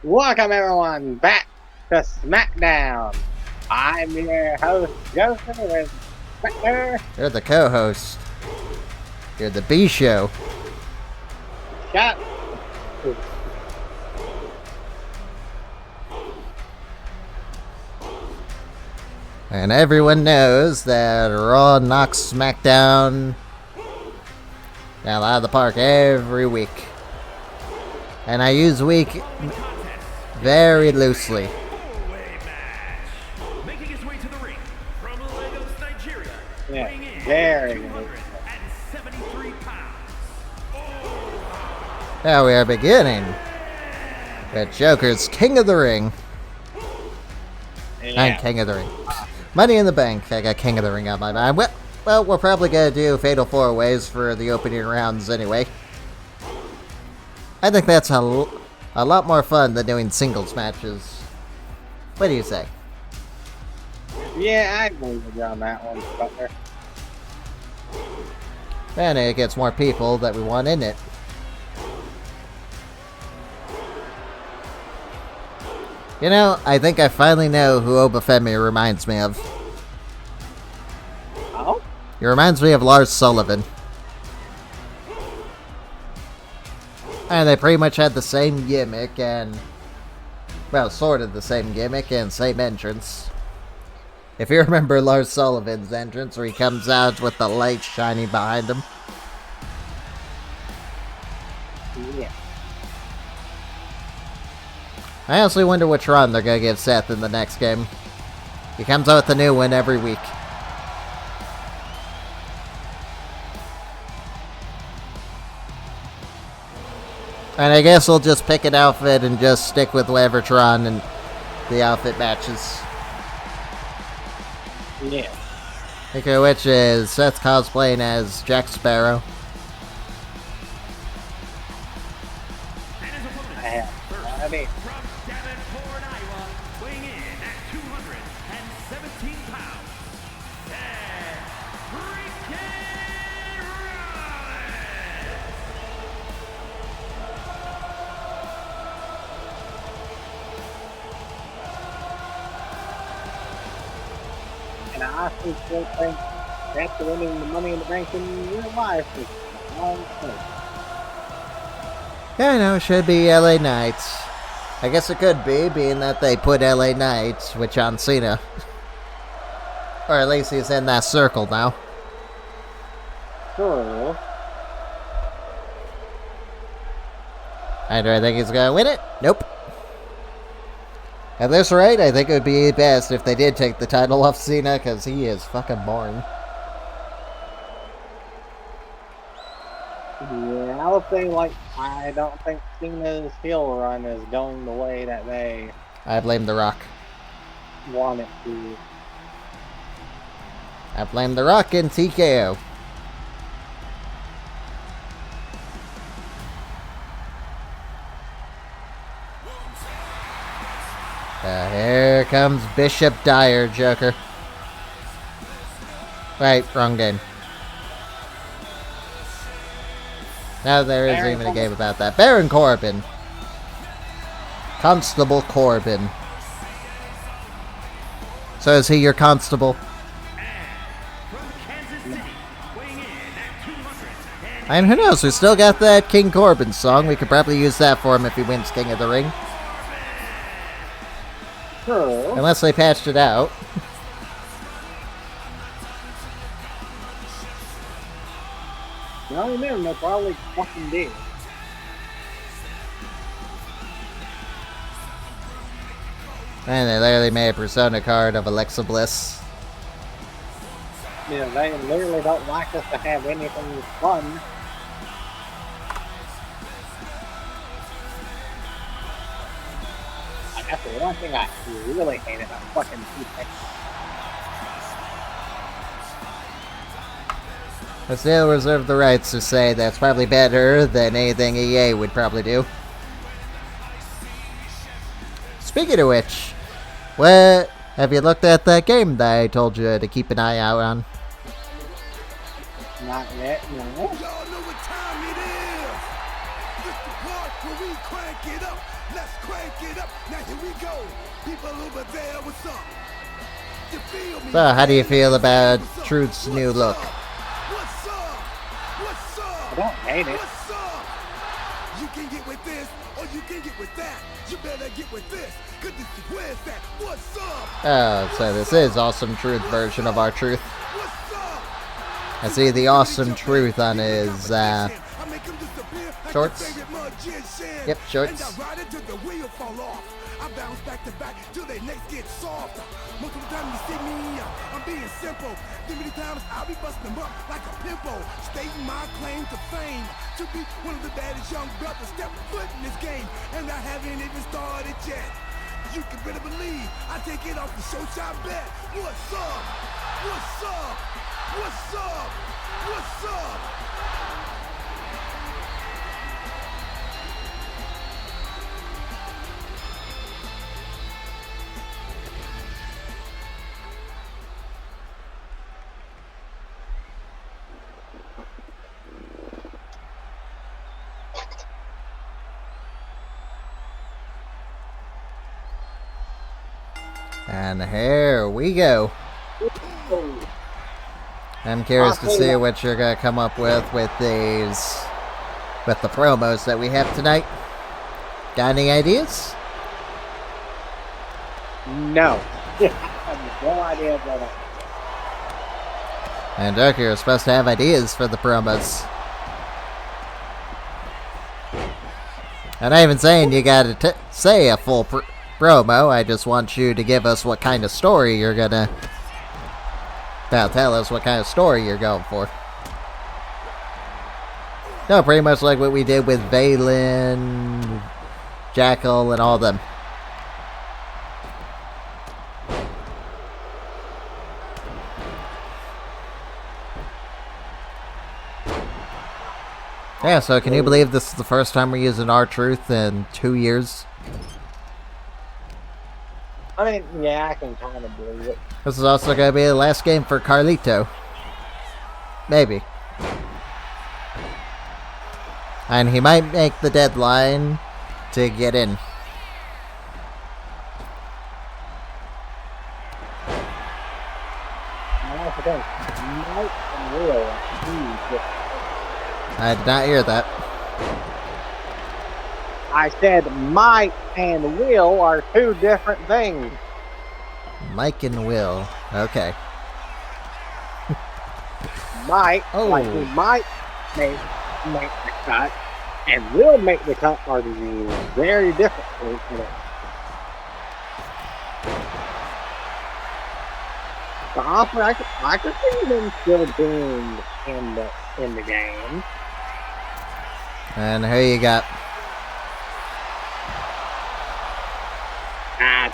Welcome everyone back to Smackdown. I'm your host Joseph with Vaquer. You're the co-host. You're the B show. Shut. And everyone knows that Raw knocks SmackDown out of the park every week. And I use week very loosely. Yeah, very good. Now we are beginning with Joker's King of the Ring. Yeah. I'm King of the Ring. Money in the Bank. I got King of the Ring on my mind. Well, we're probably going to do Fatal 4-Ways for the opening rounds anyway. I think that's a lot more fun than doing singles matches. What do you say? Yeah, I agree with you on that one, Butler. And it gets more people that we want in it. You know, I think I finally know who Femi reminds me of. Oh? He reminds me of Lars Sullivan. And they pretty much had the same gimmick and... well, sort of the same gimmick and same entrance. If you remember Lars Sullivan's entrance where he comes out with the light shining behind him. Yeah. I honestly wonder which run they're going to give Seth in the next game. He comes out with a new one every week. And I guess we'll just pick an outfit and just stick with whatever Tron and the outfit matches. Yeah. Okay, which is Seth cosplaying as Jack Sparrow. I have. I mean, and I honestly still think after winning the Money in the Bank in real life is a long thing. Yeah, I know, it should be LA Knights. I guess it could be, being that they put LA Knights with John Cena. Or at least he's in that circle now. True. And do I think he's gonna win it? Nope. At this rate, I think it would be best if they did take the title off Cena, because he is fucking boring. Yeah, I don't think Cena's heel run is going the way that they I blame The Rock. want it to. I blame The Rock and TKO. Here comes Bishop Dyer, Joker. Right, wrong game. Now there isn't even a game about that. Baron Corbin. Constable Corbin. So is he your constable? And who knows, we still got that King Corbin song. We could probably use that for him if he wins King of the Ring. True. Unless they patched it out. No, they probably fucking did. And they literally made a Persona card of Alexa Bliss. Yeah, they literally don't like us to have anything fun. That's the one thing I really hate about fucking people. I still reserve the rights to say that's probably better than anything EA would probably do. Speaking of which, what have you looked at that game that I told you to keep an eye out on? Not yet, no. Y'all know what time it is. It's the part where we crank it up. Let's crank it up. Now here we go. People over there, what's up? You feel me? So, how do you feel about Truth's new look? What's up? What's up? I don't hate it. What's up? You can get with this, or you can get with that. You better get with this, cause this is where's that. What's up? Oh, so this is Awesome Truth version of our Truth. What's up? I see the Awesome Truth on his, shorts. Yep, shorts. I bounce back to back till they necks get soft. Most of the time you see me, I'm being simple. Too many times I'll be busting them up like a pimple. Stating my claim to fame, to be one of the baddest young brothers step foot in this game. And I haven't even started yet. You can better believe I take it off the show shot bet. What's up? What's up? What's up? What's up? And here we go. I'm curious to see what you're gonna come up with these, with the promos that we have tonight. Got any ideas? No. I have no idea about it. And Dirk, you're supposed to have ideas for the promos. I'm not even saying you gotta say a full promo. I just want you to give us what kind of story you're gonna... tell us what kind of story you're going for. No, pretty much like what we did with Valen, Jackal, and all them. Yeah, so can you believe this is the first time we're using R-Truth in 2 years? I mean, yeah, I can kind of believe it. This is also going to be the last game for Carlito. Maybe. And he might make the deadline to get in. I did not hear that. I said might and will are two different things. Mike and Will. Okay. Might, like he might make the cut, and will make the cut are very different things. The offer, I could see them still being in the game. And who you got?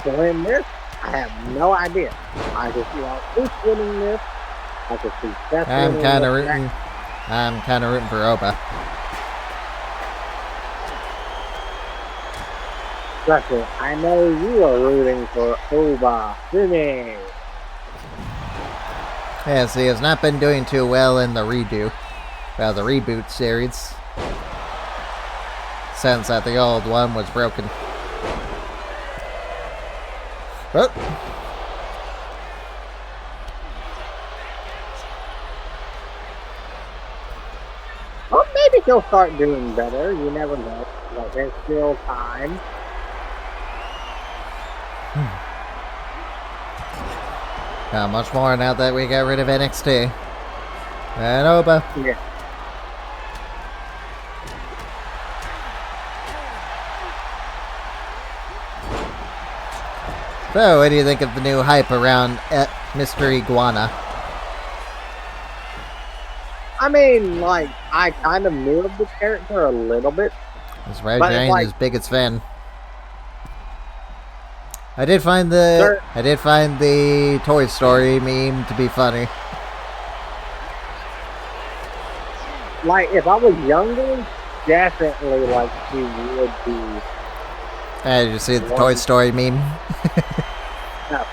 To win this, I have no idea. I could see Auska winning this. I could see Seth winning this. I'm kind of rooting for Oba. Stratton, I know you are rooting for Oba. Femi. Yes, he has not been doing too well in the redo. Well, the reboot series. Since that the old one was broken. Oh. Well, maybe he'll start doing better. You never know. Like, there's still time. Not much more now that we got rid of NXT. And Oba. Yeah. So, what do you think of the new hype around Mr. Iguana? I mean, like, I kind of knew of the character a little bit. It's right, Jane, his biggest fan. I did find the Toy Story meme to be funny. Like, if I was younger, definitely, like, he would be. Did you see the Toy Story meme? No.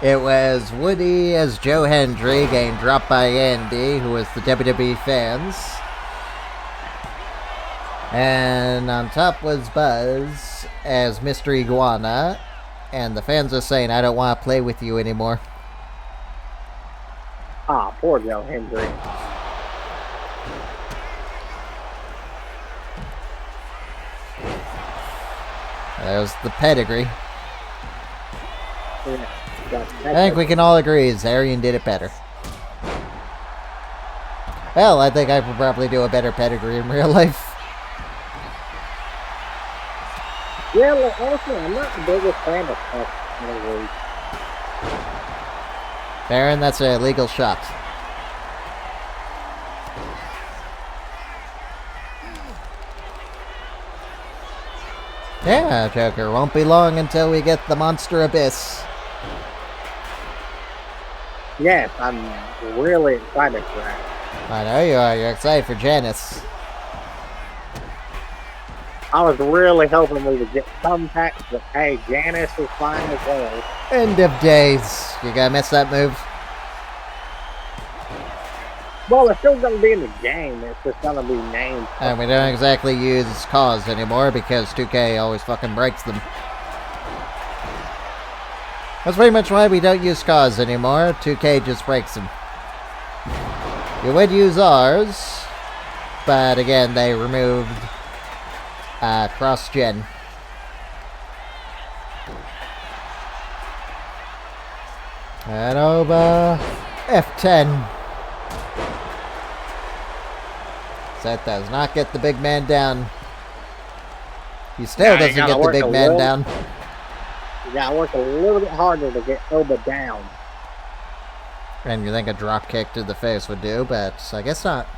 It was Woody as Joe Hendry getting dropped by Andy, who was the WWE fans. And on top was Buzz as Mr. Iguana. And the fans are saying, I don't want to play with you anymore. Ah, poor Joe Hendry. There's the pedigree. Yeah, I think we can all agree Zarian did it better. Hell, I think I could probably do a better pedigree in real life. Yeah, well, also, I'm not the biggest fan of Seth in the league. Baron, that's an illegal shot. Yeah, Joker, won't be long until we get the Monster Abyss. Yes, I'm really excited for that. I know you are. You're excited for Janice. I was really hoping we would get some packs, but hey, Janice is fine as well. End of days. You gonna miss that move? Well, it's still going to be in the game. It's just going to be named. And we don't exactly use cause anymore because 2K always fucking breaks them. That's pretty much why we don't use cause anymore. 2K just breaks them. You would use ours, but again, they removed cross-gen. And over F10. Seth does not get the big man down. He still doesn't get the big man down. You gotta work a little bit harder to get Oba down. And you think a drop kick to the face would do, but I guess not.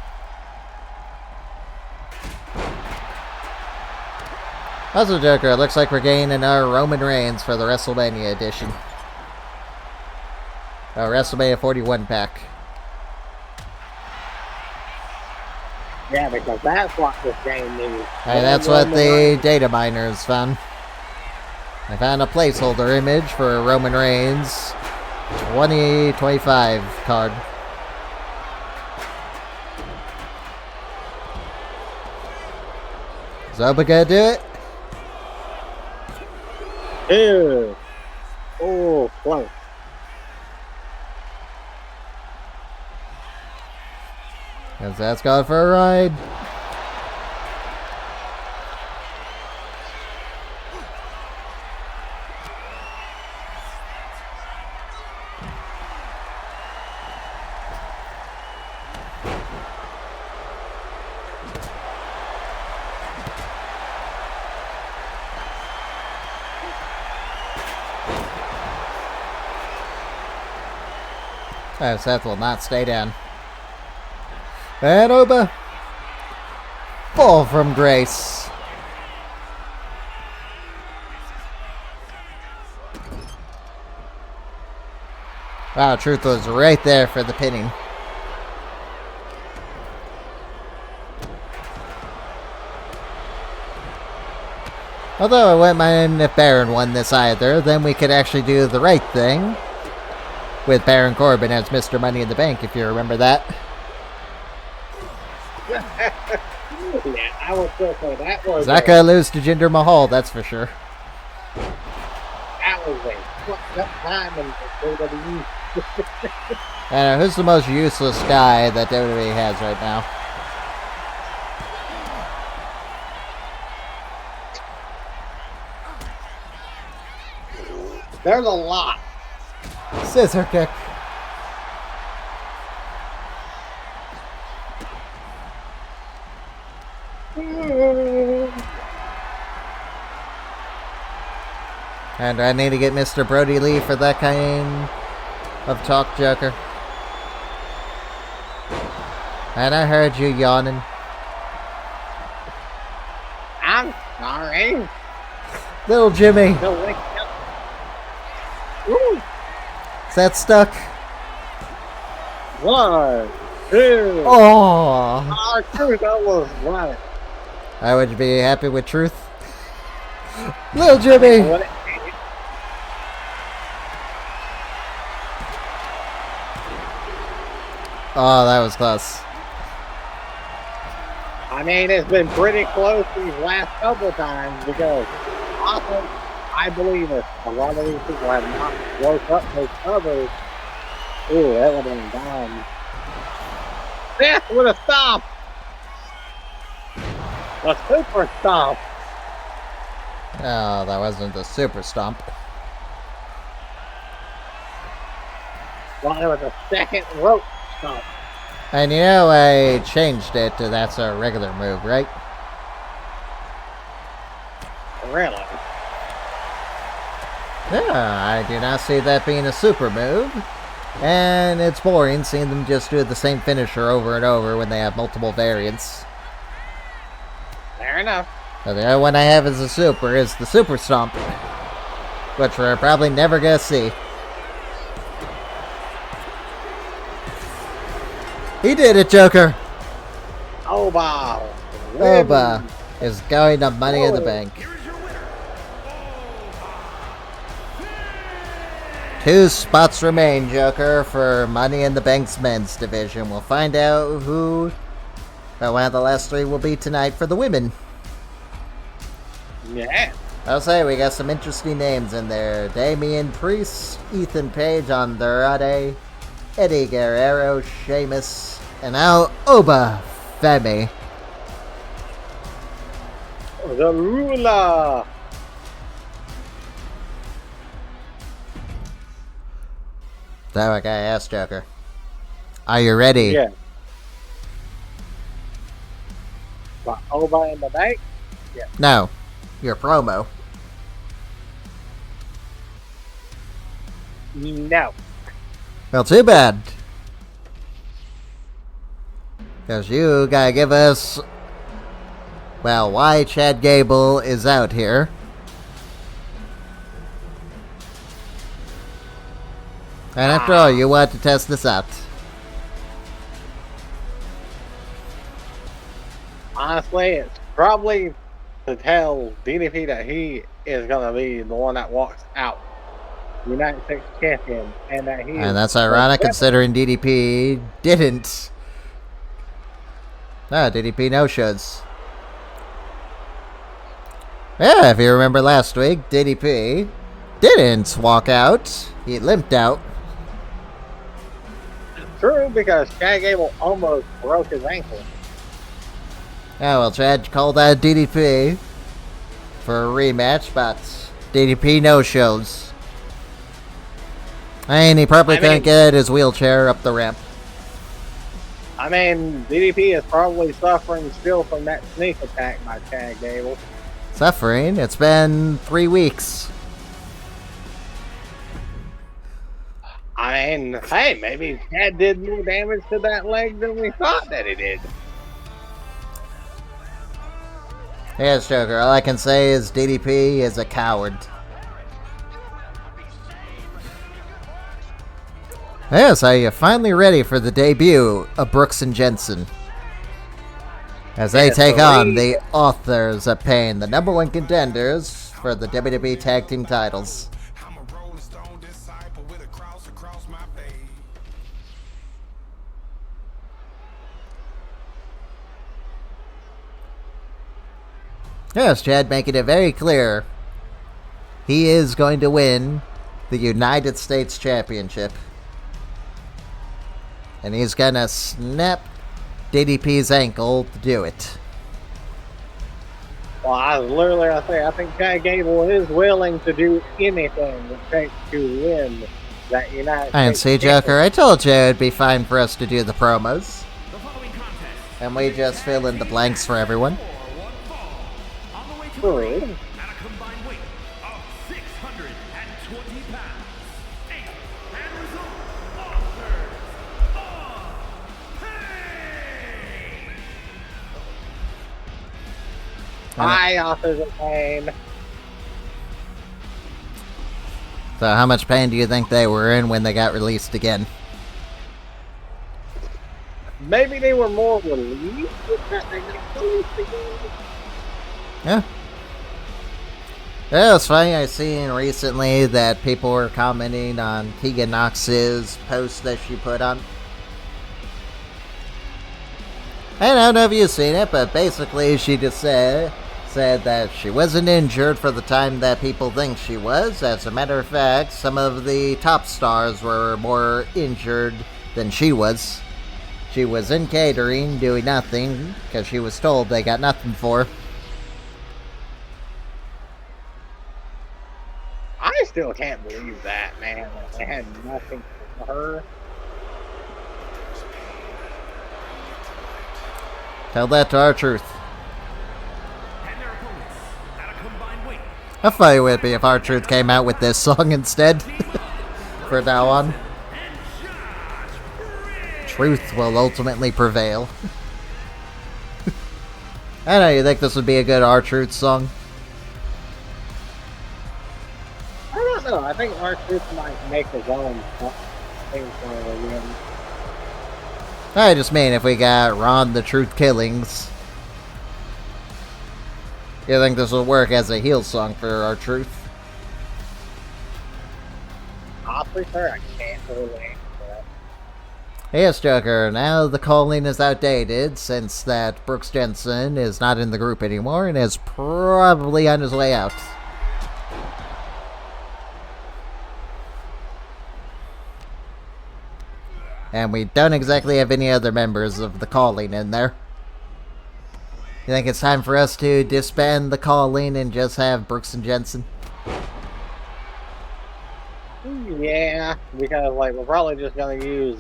Also, Joker, it looks like we're gaining our Roman Reigns for the WrestleMania edition. WrestleMania 41 pack. Yeah, because that's what this game needs. Hey, that's what the data miners found. They found a placeholder image for Roman Reigns 2025 card. Is Oba gonna do it? Ew. Oh, close. Because that's going for a ride. Oh, Seth will not stay down. And Oba. Fall from grace. Wow, Truth was right there for the pinning. Although I wouldn't mind if Baron won this either, then we could actually do the right thing. With Baron Corbin as Mr. Money in the Bank, if you remember that. Yeah, I will still say that was. He's not gonna lose to Jinder Mahal, that's for sure. That was a fucked up time in WWE. I know, who's the most useless guy that WWE has right now? There's a lot. Scissor kick. And I need to get Mr. Brody Lee for that kind of talk, Joker. And I heard you yawning. I'm sorry. Little Jimmy. Ooh. Is that stuck? 1, 2. Oh! Our Truth almost won it. I would be happy with Truth. Little Jimmy! Oh, that was close. I mean, it's been pretty close these last couple of times because often, I believe a lot of these people have not broke up those covers. Ooh, that would have been down. Seth with a stomp! A super stomp! Oh, that wasn't the super stomp. Well, it was a second rope stomp. And you know, I changed it to that's a regular move, right? Really? Yeah, I do not see that being a super move. And it's boring seeing them just do the same finisher over and over when they have multiple variants. Fair enough. So the only one I have as a super is the super stomp, which we're probably never gonna see. He did it, Joker! Oba! Oba is going to Money in the Bank. 2 spots remain, Joker, for Money in the Bank's men's division. We'll find out who one of the last 3 will be tonight for the women. Yeah. I'll say we got some interesting names in there. Damian Priest, Ethan Page, Andrade, Eddie Guerrero, Sheamus, and now Oba Femi. The ruler! So I gotta ask Joker, are you ready? Yeah. But Oba in the bank? Yeah. No, your promo. No. Well, too bad. Because you gotta give us, well, why Chad Gable is out here. And after all, you want to test this out. Honestly, it's probably to tell DDP that he is going to be the one that walks out. United States champion. And that he And that's ironic considering DDP didn't. DDP no-shows. Yeah, if you remember last week, DDP didn't walk out. He limped out. True, because Chad Gable almost broke his ankle. Yeah, well, Chad called out DDP for a rematch, but DDP no-shows. And he probably couldn't get his wheelchair up the ramp. I mean, DDP is probably suffering still from that sneak attack by Chad Gable. Suffering? It's been 3 weeks. I mean, hey, maybe Chad did more damage to that leg than we thought that he did. Yes, Joker, all I can say is DDP is a coward. Yes, are you finally ready for the debut of Brooks and Jensen? As they take on the Authors of Pain, the #1 contenders for the WWE Tag Team titles. Yes, Chad making it very clear he is going to win the United States Championship. And he's gonna snap DDP's ankle to do it. Well, I was literally going to say, I think Chad Gable is willing to do anything it takes to win that United States. And see, Joker, I told you it'd be fine for us to do the promos. And we just fill in the blanks for everyone. True. At a combined weight of 620 pounds. And result, Authors of Pain. Hi, Authors of Pain. So how much pain do you think they were in when they got released again? Maybe they were more relieved that they got released again. Yeah. Yeah, it's funny. I seen recently that people were commenting on Tegan Knox's post that she put on. I don't know if you've seen it, but basically she just said that she wasn't injured for the time that people think she was. As a matter of fact, some of the top stars were more injured than she was. She was in catering, doing nothing, because she was told they got nothing for her. I still can't believe that, man. That they had nothing for her. Tell that to R-Truth. And their opponents at a combined weight. How funny would it be if R-Truth came out with this song instead? For now on. Truth will ultimately prevail. I don't know, you think this would be a good R-Truth song? I don't know. I think R-Truth might make his own thing for her again. I just mean if we got Ron the Truth Killings. You think this will work as a heel song for R-Truth? Honestly, sir, I can't really answer that. Yes, Joker, now the calling is outdated since that Brooks Jensen is not in the group anymore and is probably on his way out. And we don't exactly have any other members of the calling in there. You think it's time for us to disband the calling and just have Brooks and Jensen? Yeah, because like we're probably just gonna use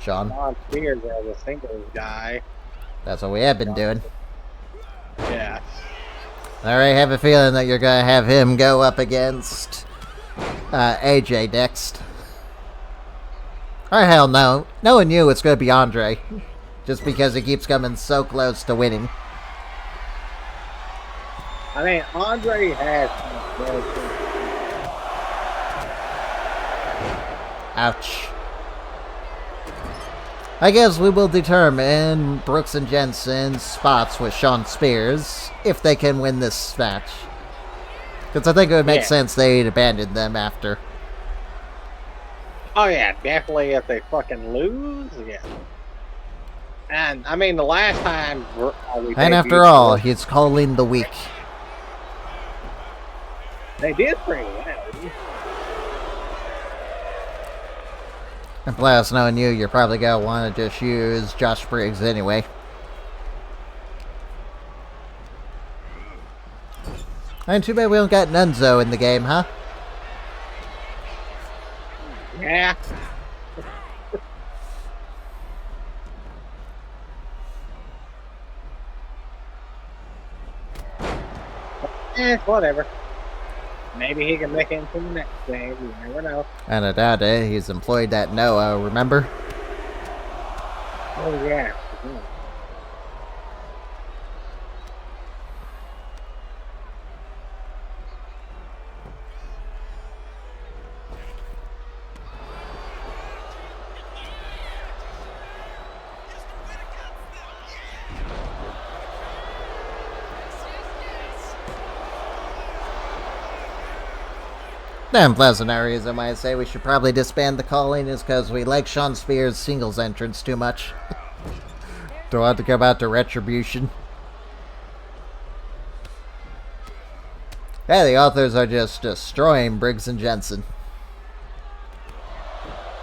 Sean? Ron Spears as a singles guy. That's what we have been doing. Yeah. Alright, I have a feeling that you're gonna have him go up against AJ next. Or hell no. Knowing you, it's gonna be Andre. Just because he keeps coming so close to winning. I mean, Andre has some very good. Ouch. I guess we will determine Brooks and Jensen's spots with Sean Spears if they can win this match. Because I think it would make sense they'd abandon them after. Oh yeah, definitely if they fucking lose, yeah. And I mean, the last time we And after all, he's calling the week. they did pretty well. And plus, knowing you, you're probably gonna want to just use Josh Briggs anyway. And too bad we don't got Nunzo in the game, huh? Yeah. Whatever. Maybe he can make it into the next game. You never know. And I doubt it. He's employed that Noah, remember? Oh yeah. Damn pleasant areas, I might say. We should probably disband the calling is because we like Sean Spears' singles entrance too much. Don't want to go out to Retribution. Yeah, the authors are just destroying Briggs and Jensen.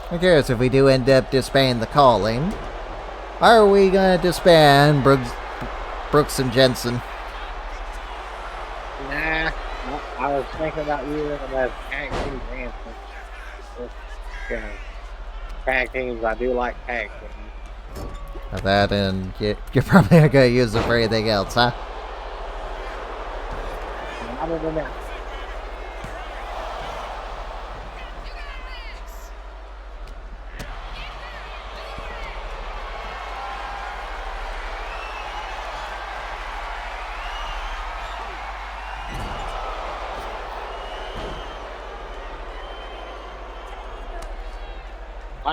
I'm curious if we do end up disbanding the calling. Are we gonna disband Brooks and Jensen? Nah. I was thinking about using them as tag team dancers. Tag teams, I do like tag teams. That and you're probably not gonna use it for anything else, huh? Other than that.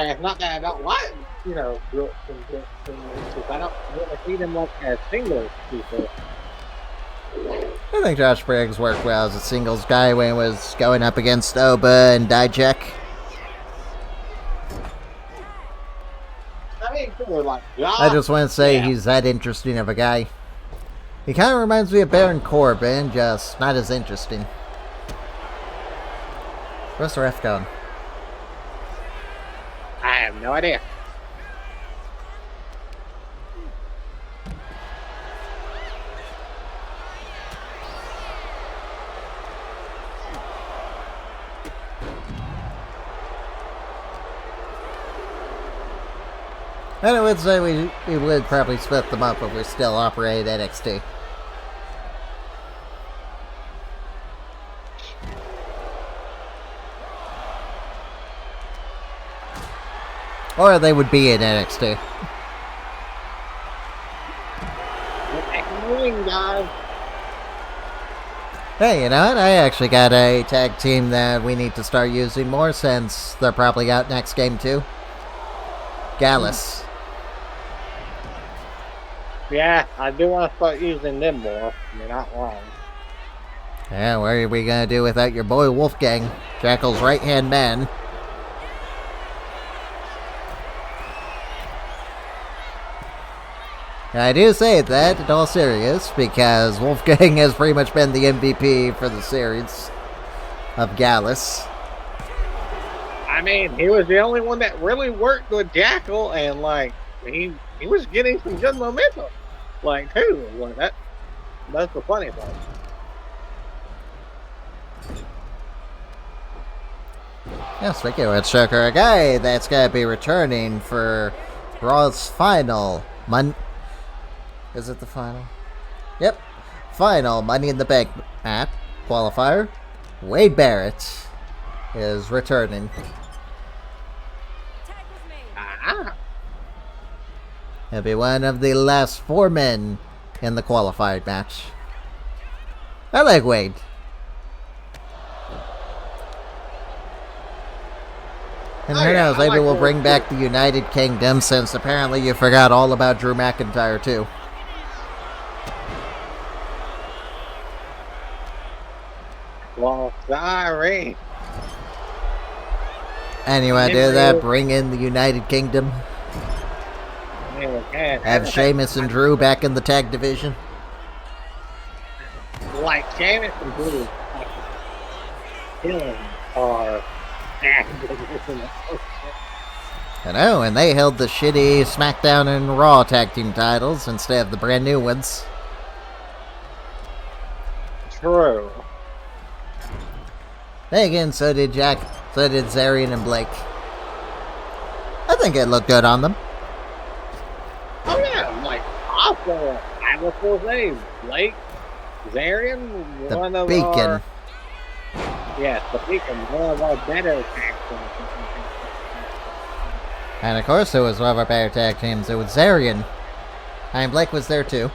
It's not that I don't like, Brooks and Jensen, because I don't really see them like as singles people. I think Josh Briggs worked well as a singles guy when he was going up against Oba and Dijak. I mean, wrestler like Josh. I just want to say yeah. he's that interesting of a guy. He kind of reminds me of Baron Corbin, just not as interesting. Where's the ref going? I have no idea. And I would say we would probably split them up if we still operate NXT. Or they would be in NXT. Guys. Hey, you know what? I actually got a tag team that we need to start using more since they're probably out next game too. Gallus. Yeah, I do want to start using them more. You're not wrong. Yeah, what are we gonna do without your boy Wolfgang, Jackal's right-hand man? I do say that in all serious because Wolfgang has pretty much been the MVP for the series of Gallus. I mean, he was the only one that really worked with Jackal, and like he was getting some good momentum, like too. Like that's the funny part. Yeah, speaking of which, Sugar, a guy that's gonna be returning for Raw's final Is it the final? Yep. Final Money in the Bank match qualifier. Wade Barrett is returning. He'll be one of the last 4 men in the qualified match. I like Wade. And who knows, maybe we'll bring back the United Kingdom since apparently you forgot all about Drew McIntyre too. Well, sorry. And you want to do that? Bring in the United Kingdom? Have Sheamus and Drew back in the tag division? Like Sheamus and Drew killing our tag division. I know, and they held the shitty SmackDown and Raw tag team titles instead of the brand new ones. True. Then again, so did Zarian and Blake. I think it looked good on them. Oh yeah, like also, I was supposed to say Blake, Zarian, one of Beacon. our yes, the Beacon, one of our better tag teams. And of course, it was one of our better tag teams. It was Zarian. I mean, Blake was there too.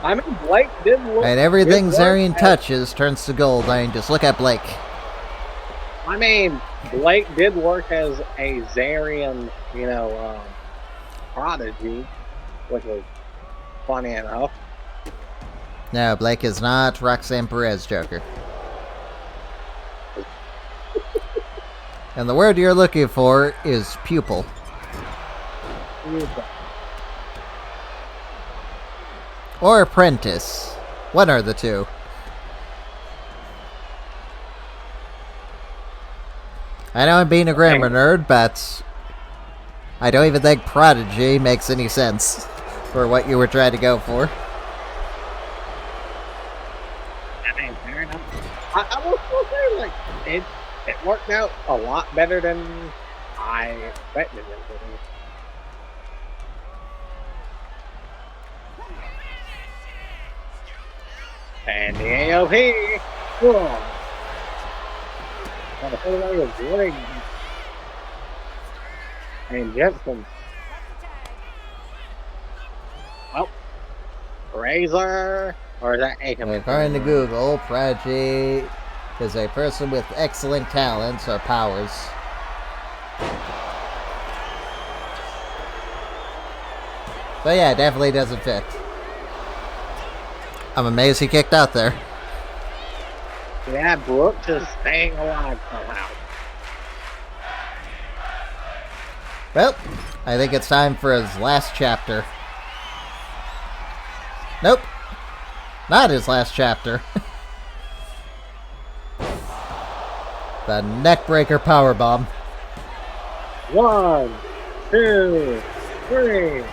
I mean, Blake did look. And everything Zarian touches turns to gold. I mean, just look at Blake. I mean, Blake did work as a Zarian, prodigy, which was funny enough. No, Blake is not Roxanne Perez Joker. And the word you're looking for is pupil. Or apprentice. One or the two. I know I'm being a grammar nerd, but I don't even think prodigy makes any sense for what you were trying to go for. I mean, fair enough. I will still say, like, it worked out a lot better than I expected it to be. And the AOP. Whoa. Got a whole lot of Briggs and Jensen. Well, Razor, or is that Aikman? According to Google, prodigy is a person with excellent talents or powers. So yeah, it definitely doesn't fit. I'm amazed he kicked out there. Yeah, Brooks is staying alive somehow. Well, I think it's time for his last chapter. Nope. Not his last chapter. The neckbreaker powerbomb. 1, 2, 3.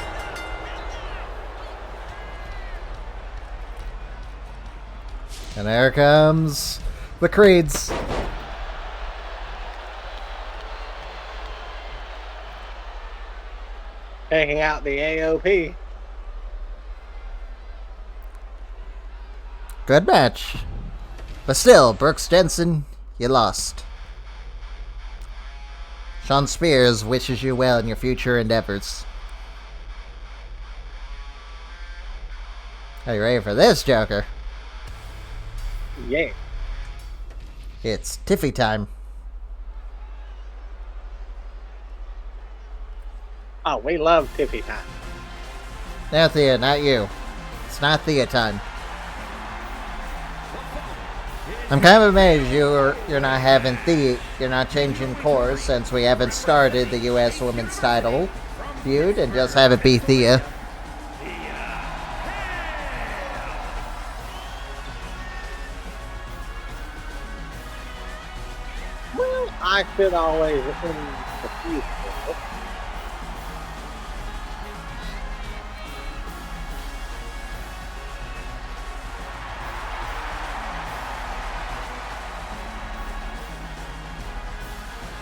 And there comes the Creeds. Taking out the AOP. Good match. But still, Brooks Jensen, you lost. Sean Spears wishes you well in your future endeavors. Are you ready for this, Joker? Yeah. It's Tiffy time. Oh, we love Tiffy time. No, Thea, not you. It's not Thea time. I'm kind of amazed you're not having Thea. You're not changing course since we haven't started the U.S. Women's Title feud and just have it be Thea. Well, I could always in the future.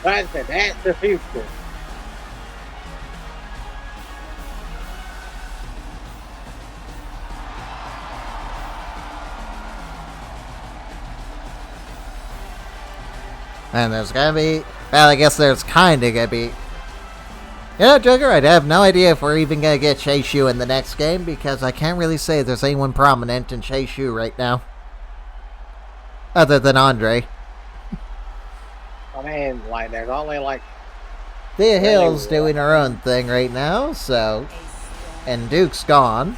But that's the future. And there's gonna be... Well, I guess there's kinda gonna be... Yeah, Joker, I have no idea if we're even gonna get Chase U in the next game, because I can't really say there's anyone prominent in Chase U right now. Other than Andre. I mean, like, there's only like... Thea Hill's doing her own thing right now, so... And Duke's gone.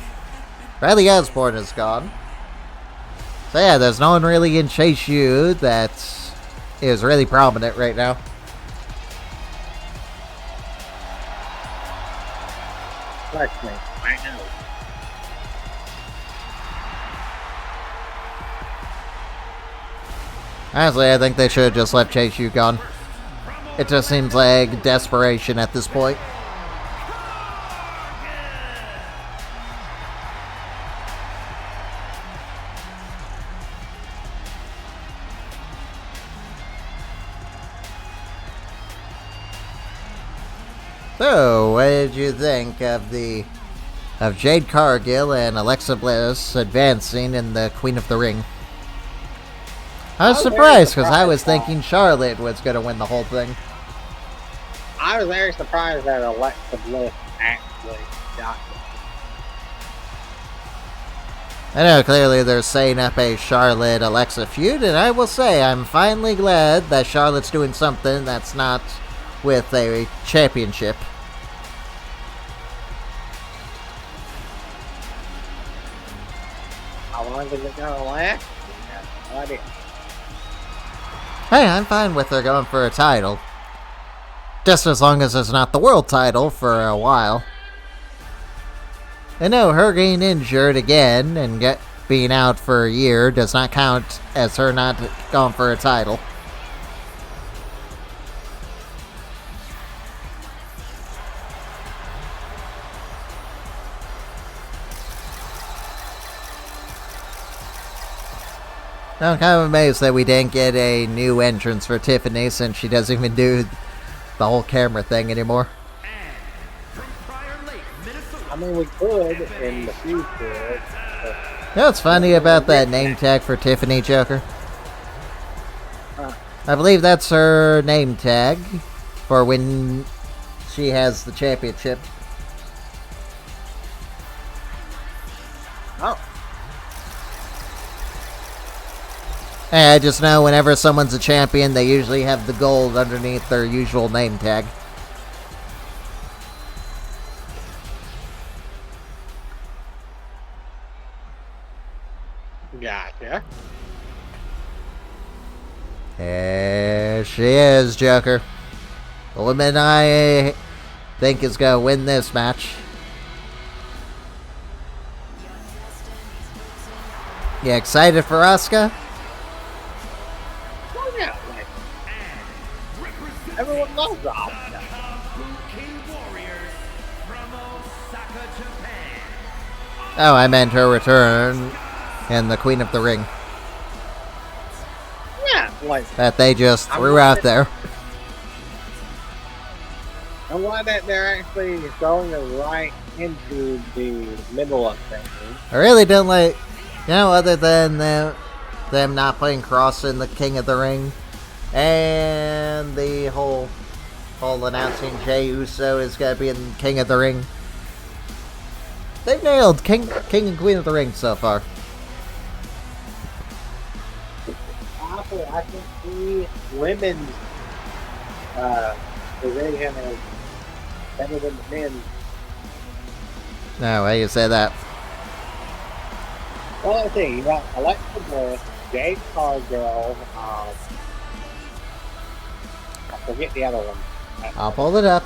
Riley Osborne is gone. So yeah, there's no one really in Chase U that is really prominent right now. Trust me, I know. Honestly, I think they should have just left Chase U gone. It just seems like desperation at this point. So, what did you think of Jade Cargill and Alexa Bliss advancing in the Queen of the Ring? I was surprised because I was thinking Charlotte was going to win the whole thing. I was very surprised that Alexa Bliss actually got it. I know clearly they're setting up a Charlotte-Alexa feud, and I will say I'm finally glad that Charlotte's doing something that's not with a championship. How long is it gonna last? No idea. Hey, I'm fine with her going for a title. Just as long as it's not the world title for a while. I know her getting injured again and being out for a year does not count as her not going for a title. I'm kind of amazed that we didn't get a new entrance for Tiffany since she doesn't even do the whole camera thing anymore. I mean, we could in the future. You know what's funny about that name tag for Tiffany, Joker? I believe that's her name tag for when she has the championship. Oh. Hey, I just know whenever someone's a champion, they usually have the gold underneath their usual name tag. Gotcha. There she is, Joker. The woman I think is going to win this match. You excited for Auska? Oh, yeah, like, everyone loves Auska. Oh, I meant her return and the Queen of the Ring Yeah, like, that they just threw out there. I'm glad that they're actually throwing it right into the middle of things. I really don't like, you know, other than them not putting Kross in the King of the Ring, and the whole announcing Jey Uso is going to be in King of the Ring. They've nailed King and Queen of the Ring so far. Honestly, I think the women's division is better than the men's. No, why you say that? Well, let's see. You got Alexa Bliss, Jade Cargill, I forget the other one. I'll pull it up.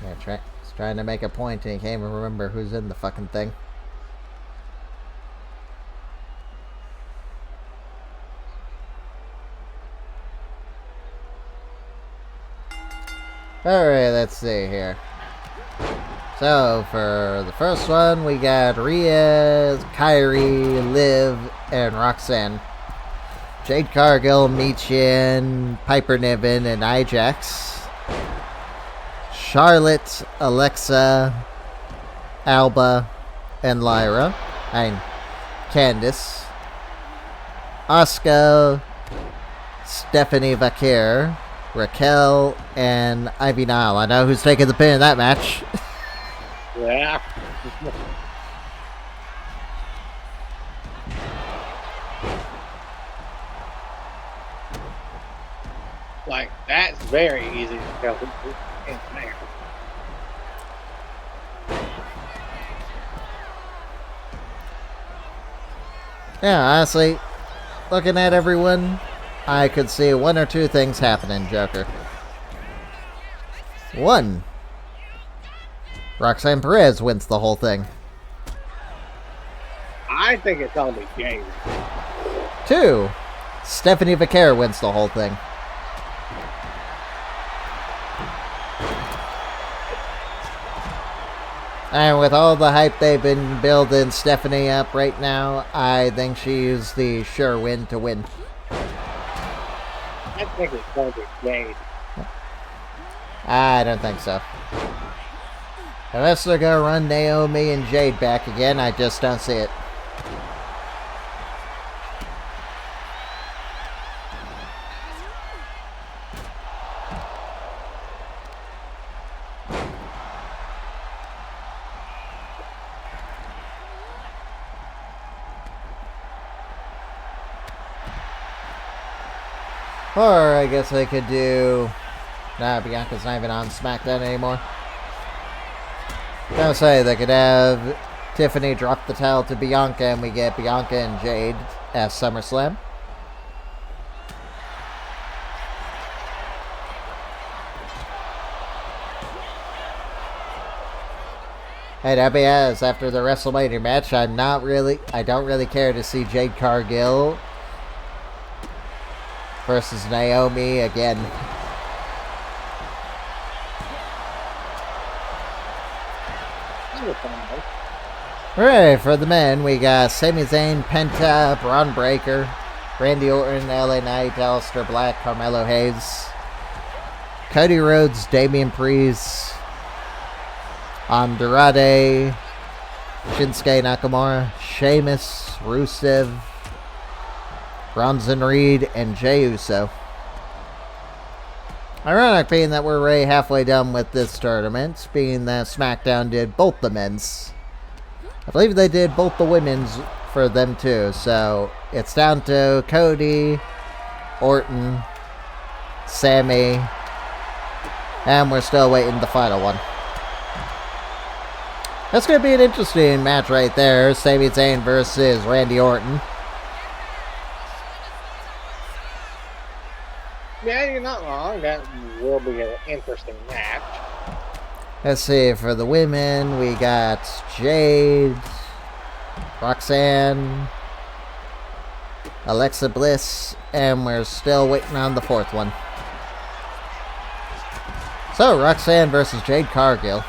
Yeah, he's trying to make a point and he can't even remember who's in the fucking thing. Alright, let's see here. So, for the first one, we got Rhea, Kyrie, Liv, and Roxanne. Jade Cargill, Michin, Piper Niven, and Ajax. Charlotte, Alexa, Alba, and Lyra. And Candice. Auska, Stephanie Vaquer, Raquel, and Ivy Nile. I know who's taking the pin in that match. Yeah. Like, that's very easy to tell who's in there. Yeah, honestly, looking at everyone, I could see one or two things happening, Joker. One, Roxanne Perez wins the whole thing. I think it's going to be Jade. Two, Stephanie Vaquer wins the whole thing. And with all the hype they've been building Stephanie up right now, I think she's the sure win to win. I think it's going to be Jade. I don't think so. Unless they're going to run Naomi and Jade back again, I just don't see it. Or I guess they could do... Nah, Bianca's not even on Smackdown anymore. Don't say they could have Tiffany drop the title to Bianca and we get Bianca and Jade at SummerSlam. Hey, that'd be as after the WrestleMania match. I don't really care to see Jade Cargill versus Naomi again. Alright, for the men, we got Sami Zayn, Penta, Braun Breaker, Randy Orton, LA Knight, Aleister Black, Carmelo Hayes, Cody Rhodes, Damian Priest, Andrade, Shinsuke Nakamura, Sheamus, Rusev, Bronson Reed, and Jey Uso. Ironic being that we're already halfway done with this tournament, being that SmackDown did both the men's. I believe they did both the women's for them too, so it's down to Cody, Orton, Sammy, and we're still waiting the final one. That's going to be an interesting match right there, Sami Zayn versus Randy Orton. Yeah, you're not wrong. That will be an interesting match. Let's see, for the women, we got Jade, Roxanne, Alexa Bliss, and we're still waiting on the fourth one. So, Roxanne versus Jade Cargill.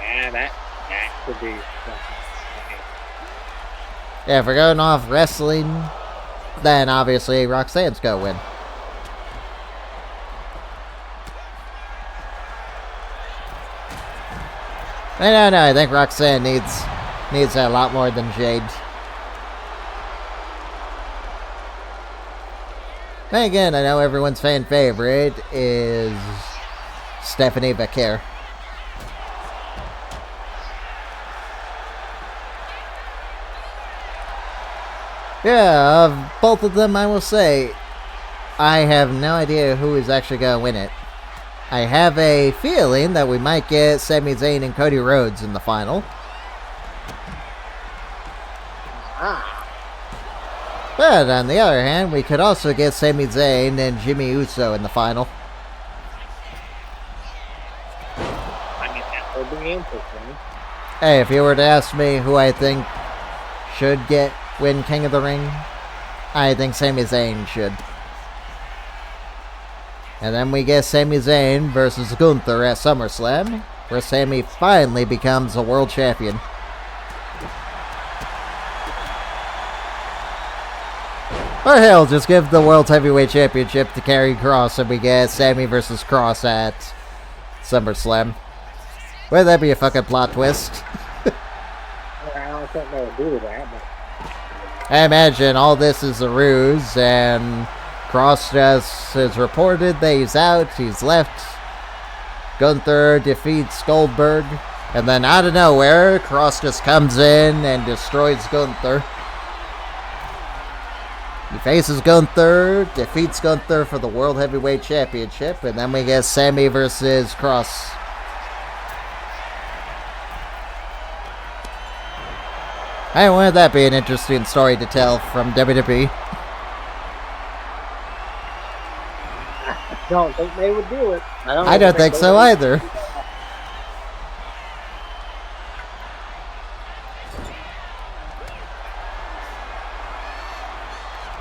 Yeah, that could be. Yeah, if we're going off wrestling, then obviously Roxanne's gonna win. No, I think Roxanne needs that a lot more than Jade. And again, I know everyone's fan favorite is Stephanie Vaquer. Yeah, of both of them, I will say, I have no idea who is actually going to win it. I have a feeling that we might get Sami Zayn and Cody Rhodes in the final. But on the other hand, we could also get Sami Zayn and Jimmy Uso in the final. I mean, that would be interesting. Hey, if you were to ask me who I think should win King of the Ring, I think Sami Zayn should. And then we get Sami Zayn versus Gunther at SummerSlam, where Sami finally becomes a world champion. Or hell, just give the World Heavyweight Championship to Karrion Kross and we get Sami versus Kross at SummerSlam. Wouldn't that be a fucking plot twist? I don't think they would do that, but... I imagine all this is a ruse, and Kross just is reported that he's out, he's left. Gunther defeats Goldberg, and then out of nowhere, Kross just comes in and destroys Gunther. He faces Gunther, defeats Gunther for the World Heavyweight Championship, and then we get Sami versus Kross. Hey, wouldn't that be an interesting story to tell from WWE? I don't think they would do it. I don't think so either.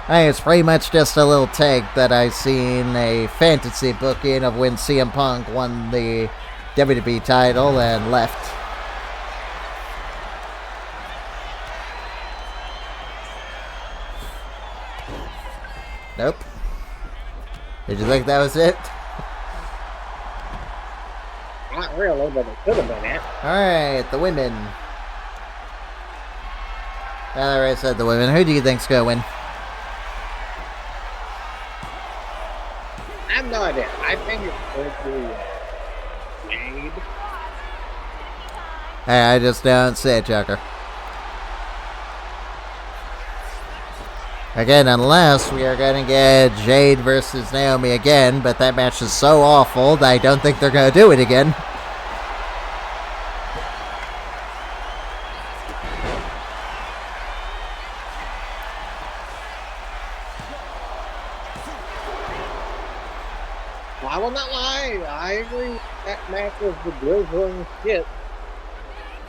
I think it's pretty much just a little take that I've seen a fantasy booking of when CM Punk won the WWE title and left. Nope. Did you think that was it? Not really, but it could have been it. Alright, the women. I already said the women. Who do you think's gonna win? I have no idea. I think it could be Jade. Hey, I just don't see it, Joker. Again, unless we are going to get Jade versus Naomi again, but that match is so awful that I don't think they're going to do it again. I will not lie. I agree. That match was the drizzling shit.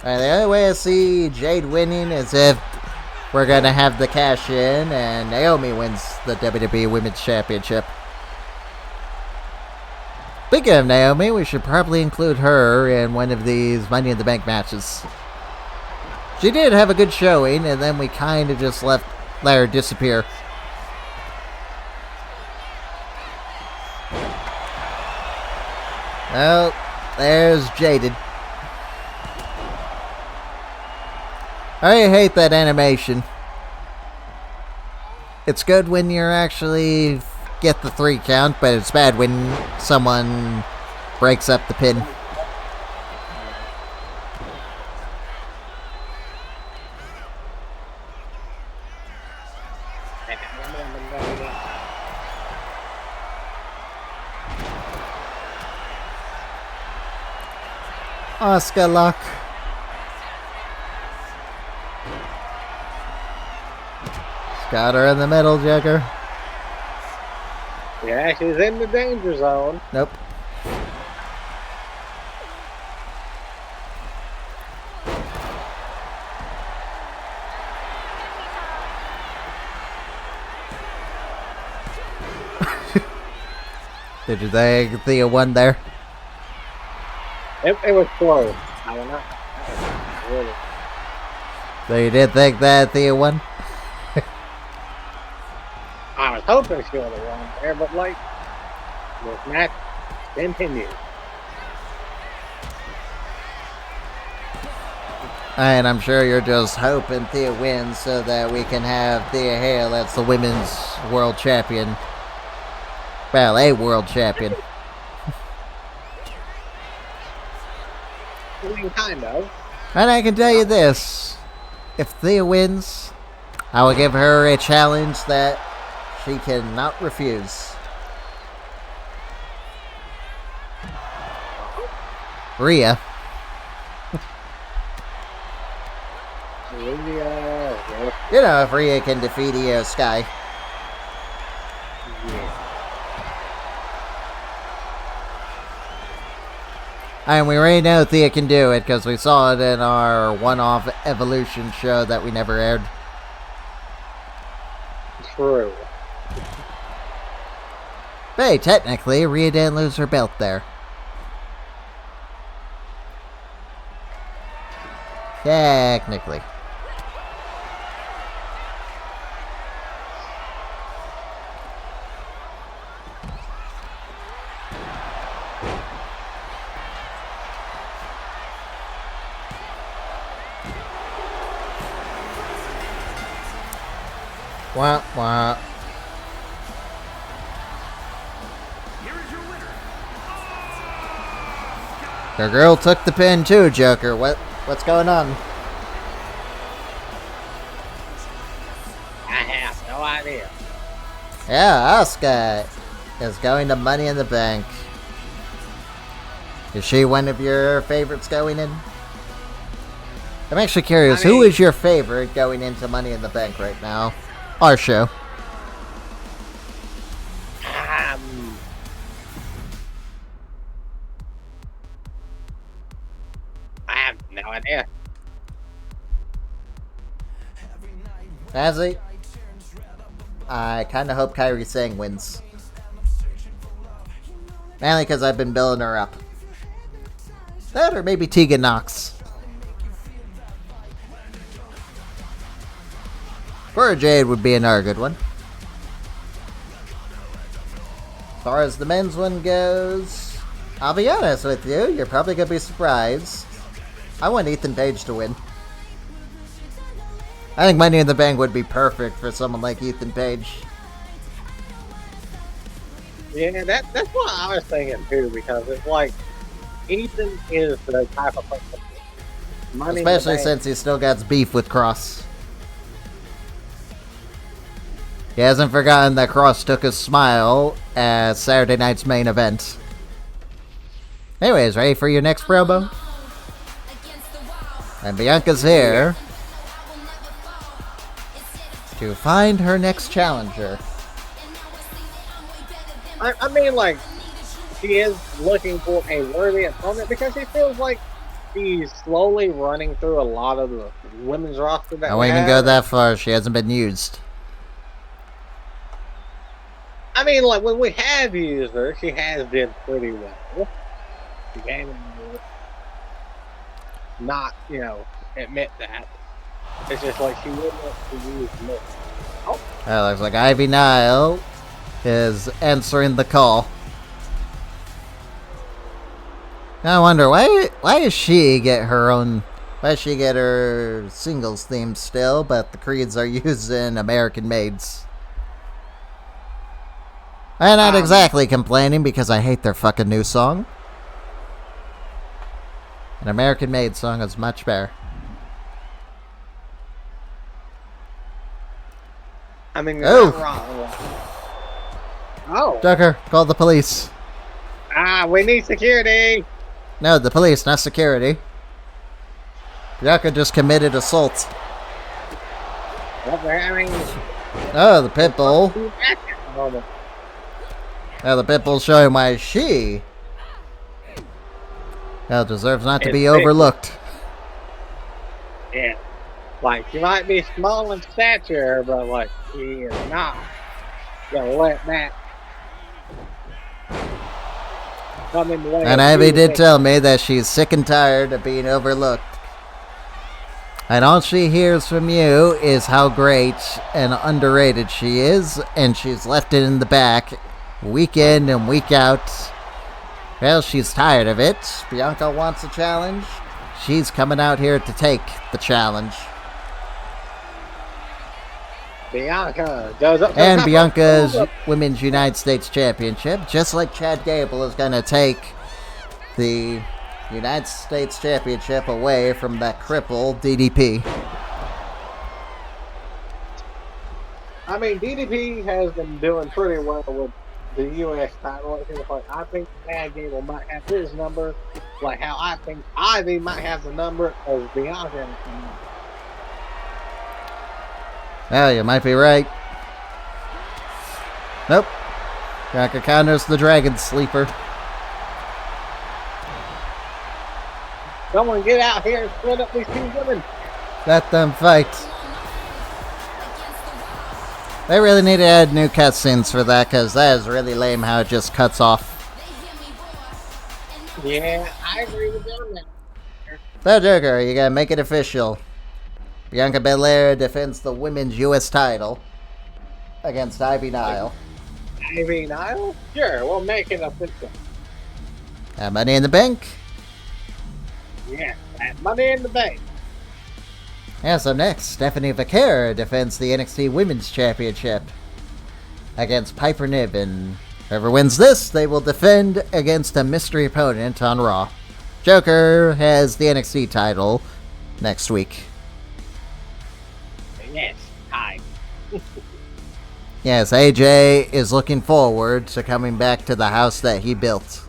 Alright, the only way I see Jade winning is if we're going to have the cash in and Naomi wins the WWE Women's Championship. Speaking of Naomi, we should probably include her in one of these Money in the Bank matches. She did have a good showing, and then we kind of just let her disappear. Oh, there's Jaded. I hate that animation. It's good when you actually get the 3 count, but it's bad when someone breaks up the pin. Auska luck. Got her in the middle, Jagger. Yeah, she's in the danger zone. Nope. Did you think Thea won there? It was close. I don't know. Really. So you did think that Thea won? I was hoping she would have won there, but like, this match continues. And I'm sure you're just hoping Thea wins so that we can have Thea Hale as the women's world champion. Well, a world champion. I mean, kind of. And I can tell you this. If Thea wins, I will give her a challenge that she cannot refuse. Rhea. You know, if Rhea can defeat Io Sky. And we already know Thea can do it because we saw it in our one-off Evolution show that we never aired. True. But hey, technically, Rhea didn't lose her belt there. Technically. Wah, wah. Here is your winner. Your girl took the pin too, Joker. What's going on? I have no idea. Yeah, Auska is going to Money in the Bank. Is she one of your favorites going in? I'm actually curious, who is your favorite going into Money in the Bank right now? Our show. I have no idea. Has he? I kind of hope Kairi Sane wins. Mainly because I've been building her up. That or maybe Tegan Nox. Or Jade would be another good one. As far as the men's one goes, I'll be honest with you, you're probably going to be surprised. I want Ethan Page to win. I think Money in the Bank would be perfect for someone like Ethan Page. Yeah, that's what I was thinking too, because it's like Ethan is the type of person. Especially since he still got beef with Kross. He hasn't forgotten that Kross took his smile at Saturday night's main event. Anyways, ready for your next promo? And Bianca's here to find her next challenger. I mean, like, she is looking for a worthy opponent because she feels like she's slowly running through a lot of the women's roster that I won't even go that far. She hasn't been used. I mean, like, when we have used her, she has did pretty well. She can not, admit that. It's just like she would want to use more. Oh. That looks like Ivy Nile is answering the call. Now I wonder, why does she get her own... Why does she get her singles theme still, but the Creeds are using American Maids? I'm not exactly complaining because I hate their fucking new song. An American Made song is much better. I mean, you're not wrong. Oh. Tucker, call the police. We need security. No, the police, not security. Bianca just committed assault. Well, I mean... Oh, the pit bull. Now the Pitbull's showing why she deserves not to be It's big. overlooked. Yeah. Like, she might be small in stature, but, like, she is not gonna let that come in the way. And of Ivy did you. tell me that she's sick and tired of being overlooked. And all she hears from you is how great and underrated she is, and she's left it in the back week in and week out. Well, she's tired of it. Bianca wants a challenge. She's coming out here to take the challenge. Bianca goes up to And the Bianca's Women's United States Championship, just like Chad Gable, is going to take the United States Championship away from that cripple DDP. I mean, DDP has been doing pretty well with the U.S. title. It seems like I think Chad Gable might have his number, like how I think Ivy might have the number of Bianca. Well, you might be right. Nope. Bianca counters the Dragon Sleeper. Someone get out here and split up these two women. Let them fight. They really need to add new cutscenes for that, because that is really lame how it just cuts off. Yeah, I agree with you on that. So, Joker, you gotta make it official. Bianca Belair defends the women's U.S. title against Ivy Nile. Ivy Nile? Sure, we'll make it official. Money in the Bank. Yeah, that money in the bank. Yeah, so next, Stephanie Vaquer defends the NXT Women's Championship against Piper Niven. Whoever wins this, they will defend against a mystery opponent on Raw. Joker has the NXT title next week. Yes, hi. Yes, AJ is looking forward to coming back to the house that he built.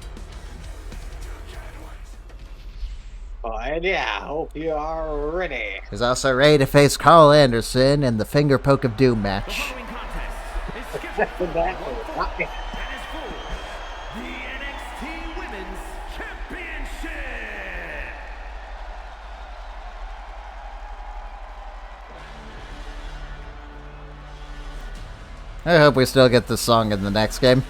Oh, and yeah, I hope you are ready. He's also ready to face Carl Anderson in the Finger Poke of Doom The match. following contest is scheduled for Exactly. one fall and is for the NXT Women's Championship. I hope we still get this song in the next game.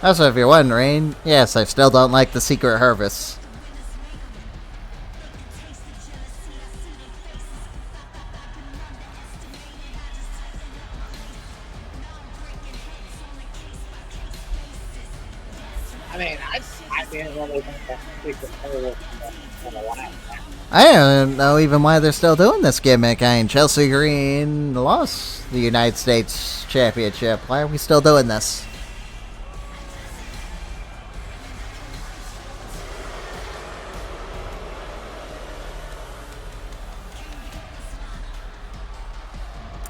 Also, if you're wondering, yes, I still don't like the Secret Harvest. I mean, I didn't really think that secret was gonna last. I don't know even why they're still doing this gimmick. I mean, Chelsea Green lost the United States Championship. Why are we still doing this?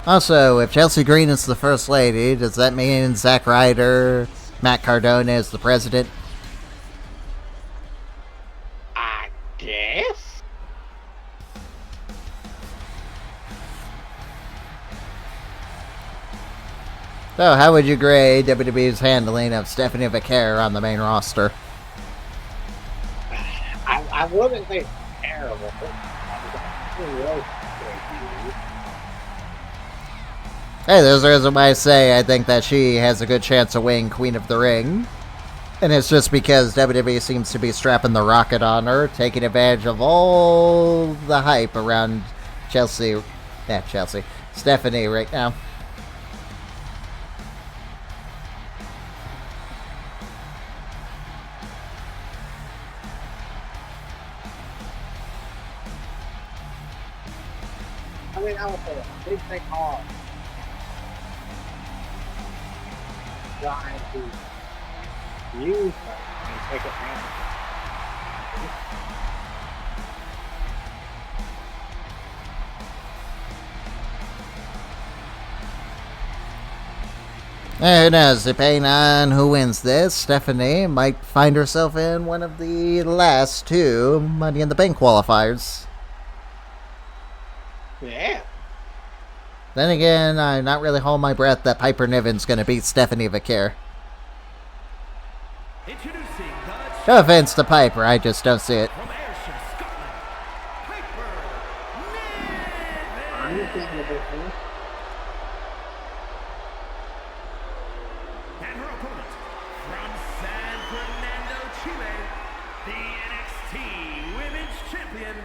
Also, if Chelsea Green is the First Lady, does that mean Zack Ryder, Matt Cardona is the President? I guess. So, how would you grade WWE's handling of Stephanie Vaquer on the main roster? I wouldn't say terrible. Hey, there's a reason why I say I think that she has a good chance of winning Queen of the Ring. And it's just because WWE seems to be strapping the rocket on her, taking advantage of all the hype around Stephanie right now. I mean, I would say a big thing off. Trying to use her and take advantage. Who knows, depending on who wins this, Stephanie might find herself in one of the last two Money in the Bank qualifiers. Yeah. Then again, I'm not really holding my breath that Piper Niven's going to beat Stephanie Vaquer. Introducing the No offense to Piper, I just don't see it. from Ayrshire, Scotland, Piper I Niven. understand the difference. And her opponent from San Fernando, Chile, the NXT Women's Champion,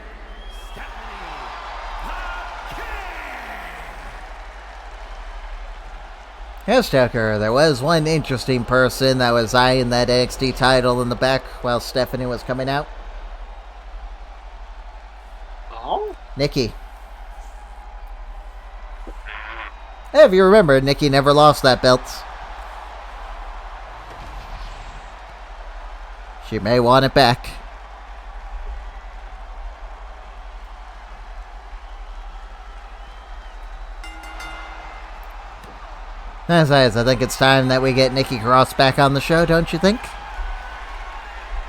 Stephanie Vaquer. Yes, Tucker, there was one interesting person that was eyeing that NXT title in the back while Stephanie was coming out. Oh? Nikki. If you remember, Nikki never lost that belt. She may want it back. Besides, I think it's time that we get Nikki Kross back on the show, don't you think?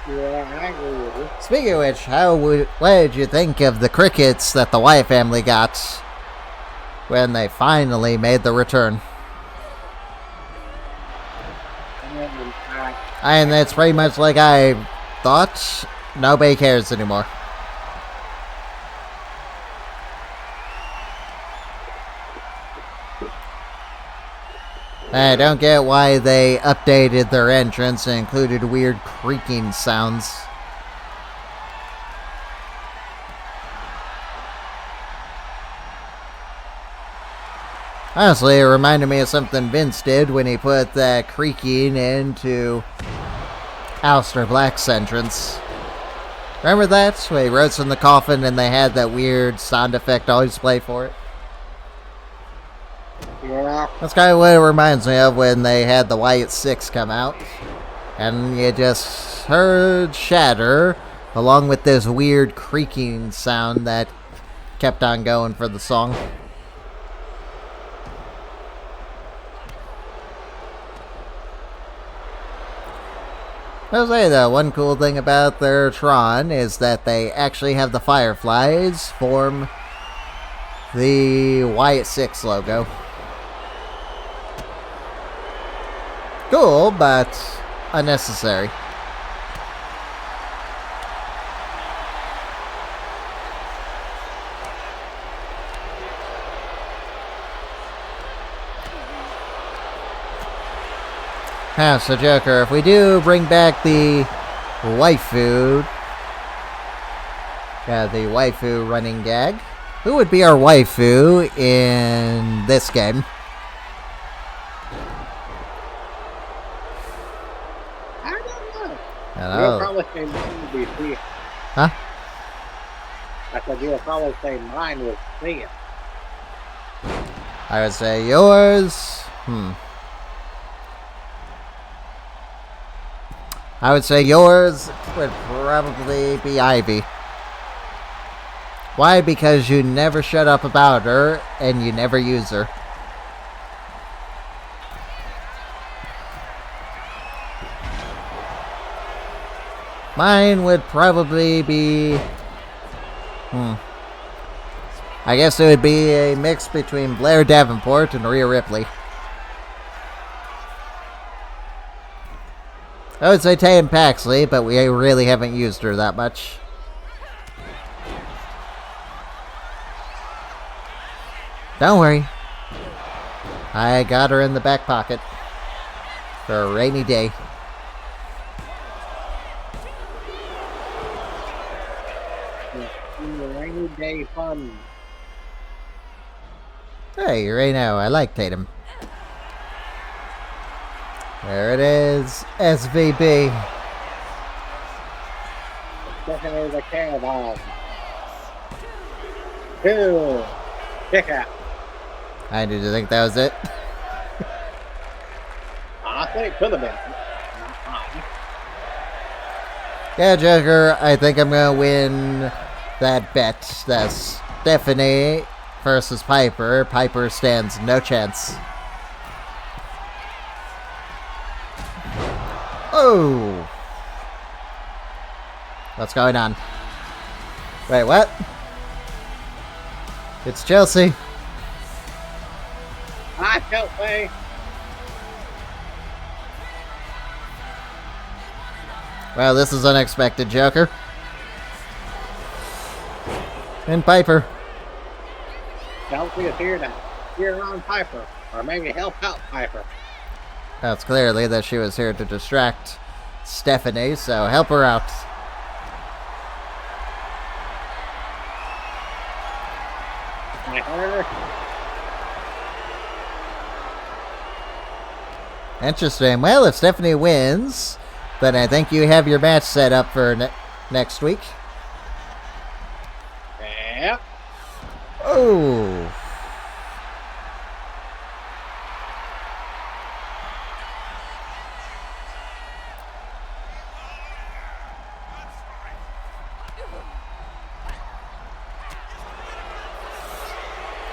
Yeah, I agree with you. Speaking of which, what did you think of the crickets that the Wyatt family got when they finally made the return? And that's pretty much like I thought. Nobody cares anymore. I don't get why they updated their entrance and included weird creaking sounds. Honestly, it reminded me of something Vince did when he put that creaking into Aleister Black's entrance. Remember that? When he rose from the coffin and they had that weird sound effect always play for it? Yeah. That's kind of what it reminds me of when they had the Wyatt Six come out. And you just heard shatter along with this weird creaking sound that kept on going for the song. I'll say though, one cool thing about their Tron is that they actually have the Fireflies form the Wyatt Six logo. Cool, but unnecessary. So Joker, if we do bring back the waifu, the waifu running gag, who would be our waifu in this game? I don't know. I You'll don't know. probably say mine would be Thea. Huh? I said you'll probably say mine was Thea. I would say yours. I would say yours would probably be Ivy. Why? Because you never shut up about her and you never use her. Mine would probably be... I guess it would be a mix between Blair Davenport and Rhea Ripley. I would say Tatum Paxley, but we really haven't used her that much. Don't worry. I got her in the back pocket for a rainy day. Rainy day fun. Hey, right now, I like Tatum. There it is, SVB. Definitely the caravan. 2. Kick out. Did you think that was it? I think it could have been. Not mine. Yeah, Joker, I think I'm gonna win that bet. That's Stephanie versus Piper. Piper stands no chance. Oh! What's going on? Wait, what? It's Chelsea. Hi, Chelsea. Well, this is unexpected, Joker. And Piper. Chelsea is here to cheer on Piper, or maybe help out Piper. That's clearly that she was here to distract Stephanie, so help her out. Interesting. Well, if Stephanie wins, then I think you have your match set up for next week. Yep. Oh.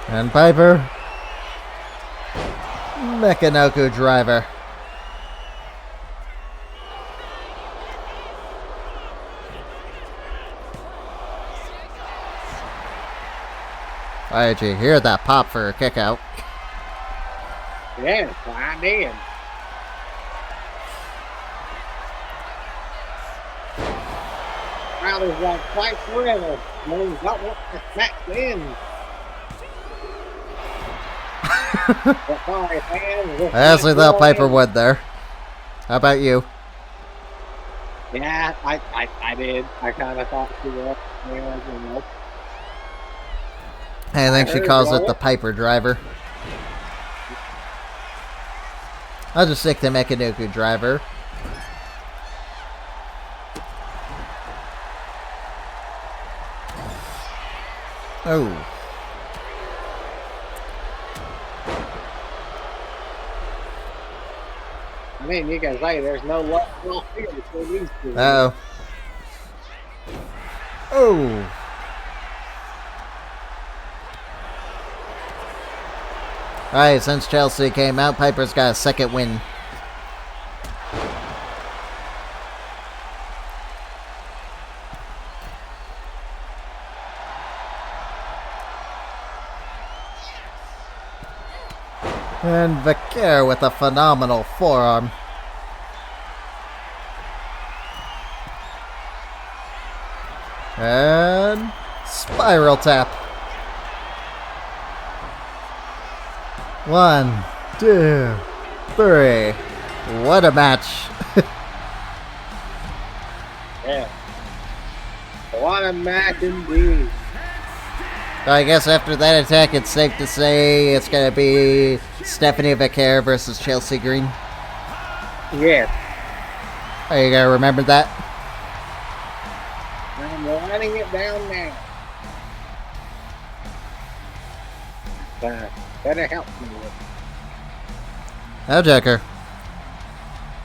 And Piper. Mechanoku driver. Why did you hear that pop for a kick out? Yes, I did. Crowd is like quite forever. No, he's not want to smack in. Sorry, fans. I honestly thought Piper would there. How about you? Yeah, I did. I kind of thought she was. I think she calls it the Piper driver. I'll just stick to Mechanoku driver. Oh. I mean, you can say there's no luck here between these two. Uh-oh. Oh. Alright, since Chelsea came out, Piper's got a second win. And Vaquer with a phenomenal forearm. And spiral tap. 1, 2, 3. What a match. Yeah. What a match indeed. So I guess after that attack, it's safe to say it's going to be Stephanie Vaquer versus Chelsea Green. Yes. Are you going to remember that? I'm writing it down now. Better help me with it. Now, Joker.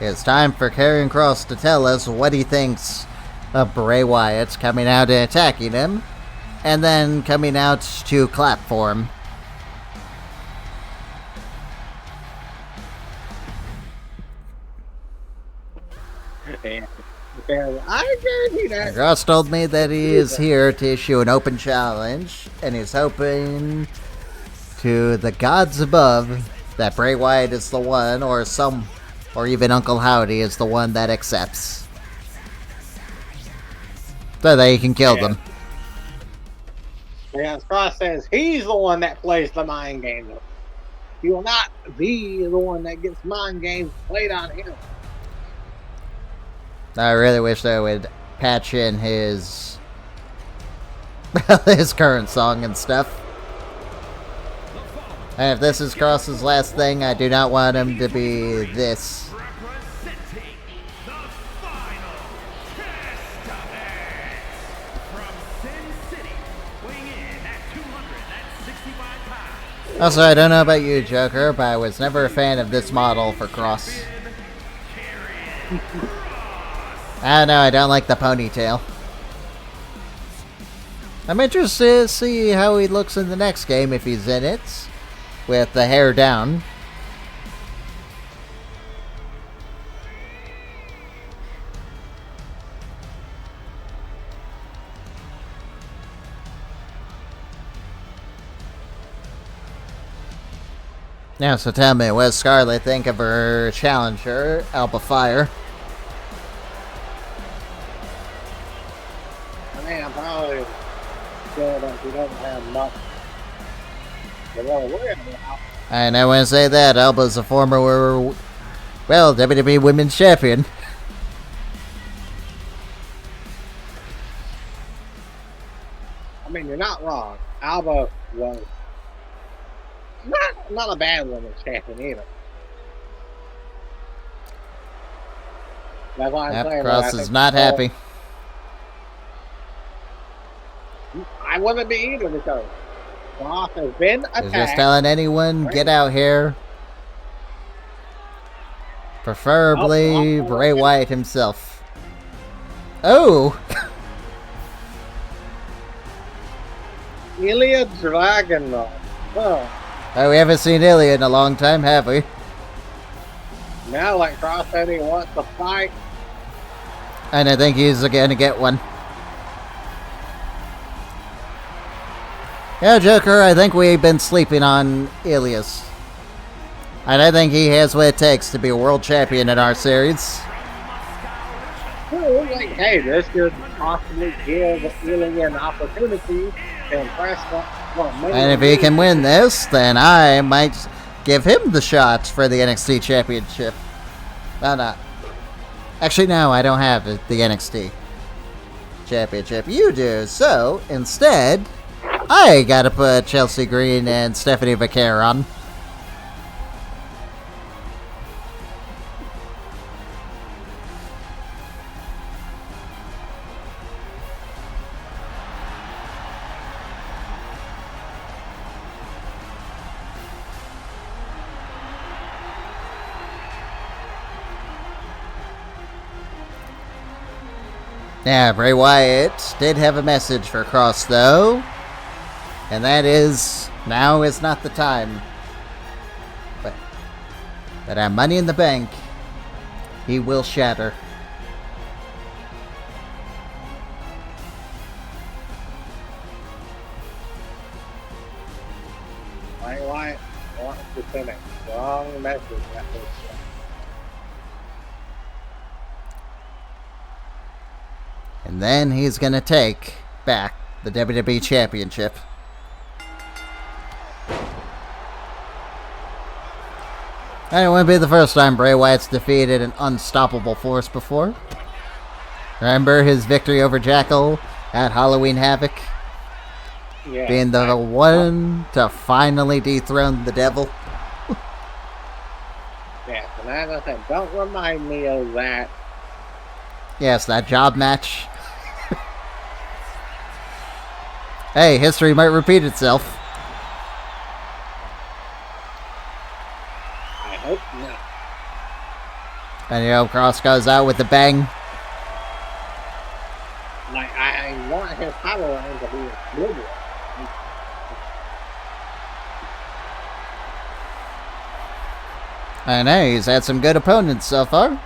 It's time for Karrion Kross to tell us what he thinks of Bray Wyatt coming out and attacking him, and then coming out to clap for him. Yeah. I guarantee that. Kross told me that he is here to issue an open challenge, and he's hoping to the gods above that Bray Wyatt is the one, or even Uncle Howdy is the one that accepts, so that he can kill them. Yeah, Kross says he's the one that plays the mind game. He will not be the one that gets mind games played on him. I really wish they would patch in his his current song and stuff. And if this is Kross's last thing, I do not want him to be this. Representing the final testament from Sin City, weighing in at 265 pounds. Also, I don't know about you, Joker, but I was never a fan of this model for Kross. I don't know, I don't like the ponytail. I'm interested to see how he looks in the next game if he's in it, with the hair down. Now, so tell me, what does Scarlett think of her challenger, Alba Fire? I mean, I'm probably good if he doesn't have much to really worry about. And I want to say that Alba's a former, well, WWE Women's Champion. I mean, you're not wrong. Alba was not a bad women's champion either. That's why I'm Yep, saying Kross is not happy. I wouldn't be either because Kross has been attacked. He's just telling anyone, get out here. Preferably Bray Wyatt himself. Oh! Ilya Dragunov. Oh. Oh, we haven't seen Ilya in a long time, have we? Now, like Kross said, he wants to fight. And I think he's going to get one. Yeah, Joker, I think we've been sleeping on Ilias. And I think he has what it takes to be a world champion in our series. Well, like, hey, this could possibly give Ilya an opportunity to impress and if he can win this, then I might give him the shot for the NXT Championship. No, not. Actually, no, I don't have the NXT Championship. You do. So, instead, I gotta put Chelsea Green and Stephanie Vaquer on. Yeah, Bray Wyatt did have a message for Kross, though. And that is, now is not the time. But at Money in the Bank, he will shatter. Bray Wyatt wants to send a strong message that was And then he's going to take back the WWE Championship. And it wouldn't be the first time Bray Wyatt's defeated an unstoppable force before. Remember his victory over Jackal at Halloween Havoc? yeah. Being the one to finally dethrone the devil. Yeah, and as I said, don't remind me of that. Yes, that job match. Hey, history might repeat itself. I hope not. And you know, Kross goes out with a bang. Like, I want his title reign to be oblivious. I know, he's had some good opponents so far.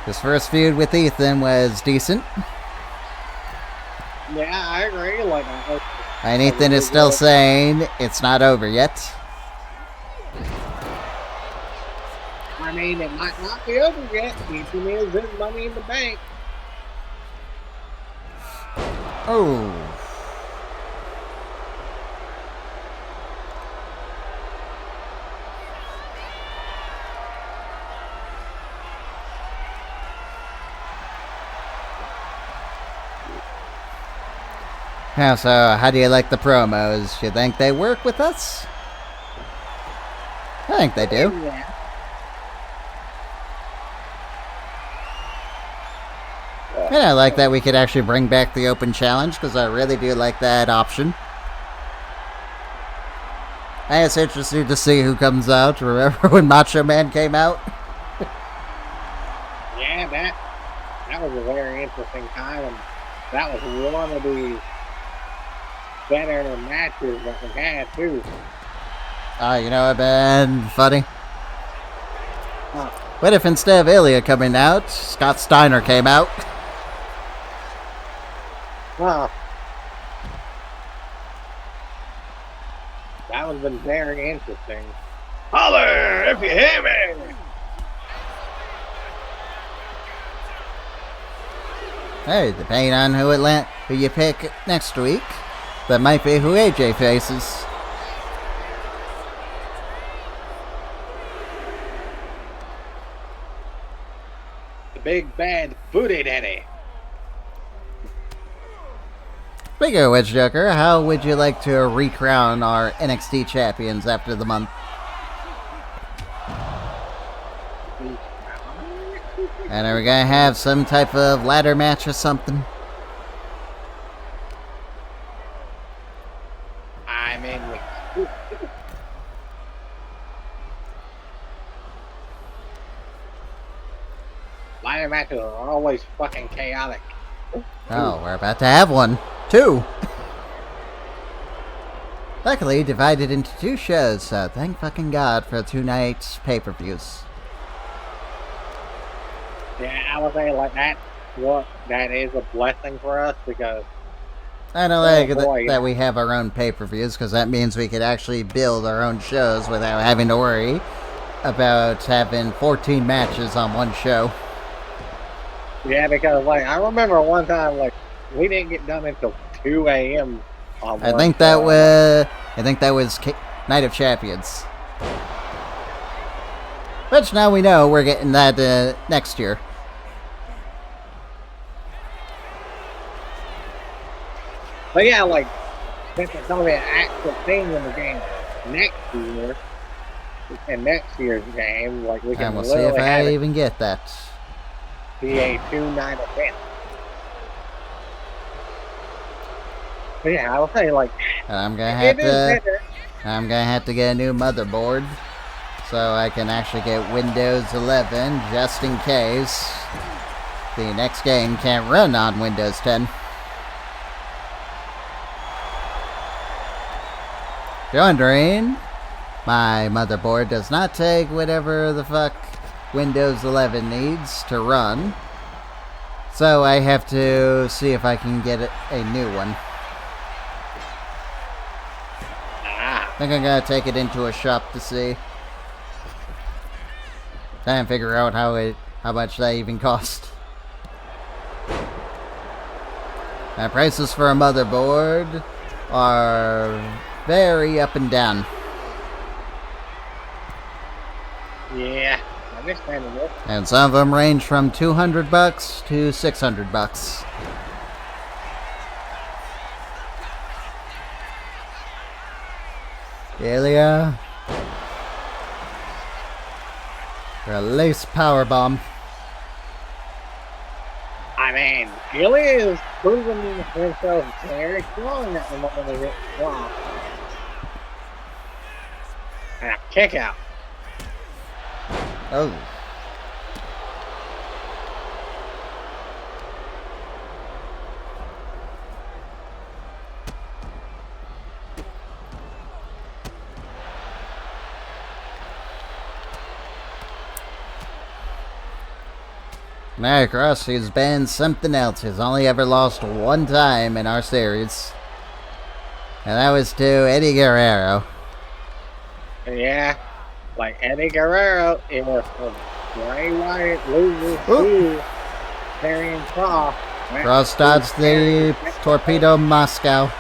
His first feud with Ethan was decent. Yeah, I agree. Like, And Ethan is still saying it's not over yet. I mean, it might not be over yet. Ethan is in Money in the Bank. Oh. Yeah, so how do you like the promos? You think they work with us? I think they do. Yeah. And I like that we could actually bring back the open challenge, because I really do like that option. And it's interesting to see who comes out. Remember when Macho Man came out? Yeah, that was a very interesting time, and that was one of the better matches that we had, too. You know what, man? Funny. Huh. What if instead of Ilya coming out, Scott Steiner came out? Well, that one's been very interesting. Holler if you hear me! Hey, depending on who you pick next week, that might be who AJ faces. The big bad booty daddy. Speaking of which, Joker, how would you like to recrown our NXT champions after the month? And are we gonna have some type of ladder match or something? I mean, ladder matches are always fucking chaotic. Oh, we're about to have one. 2! Luckily, divided into 2 shows, so thank fucking God for 2 nights pay-per-views. Yeah, I would say like that. What that is a blessing for us because I don't like that we have our own pay-per-views, because that means we could actually build our own shows without having to worry about having 14 matches on one show. Yeah, because like I remember one time like we didn't get done until 2 a.m. on I one think show. that was Night of Champions. Which now we know we're getting that next year. But yeah, like since it's gonna be an actual thing in the game next year, in next year's game, like we can And we'll see if literally have I it even get that. be a 2-night event. But yeah, I will say like And I'm gonna it have is to. better. I'm gonna have to get a new motherboard, so I can actually get Windows 11 just in case the next game can't run on Windows 10. If you're wondering, my motherboard does not take whatever the fuck Windows 11 needs to run, so I have to see if I can get a new one. I think I'm gonna take it into a shop to see. Try and figure out how much that even cost. Prices for a motherboard are very up and down. Yeah, understandable. And some of them range from $200 to $600. Ilya. Release powerbomb. I mean, Gilly is proving himself very strong at the moment of it. Wow. And a kick out. Oh. Now, Kross, he's been something else. He's only ever lost one time in our series. And that was to Eddie Guerrero. Yeah, like Eddie Guerrero, if Bray Wyatt loses to Karrion Kross. Kross dodged the torpedo Moscow.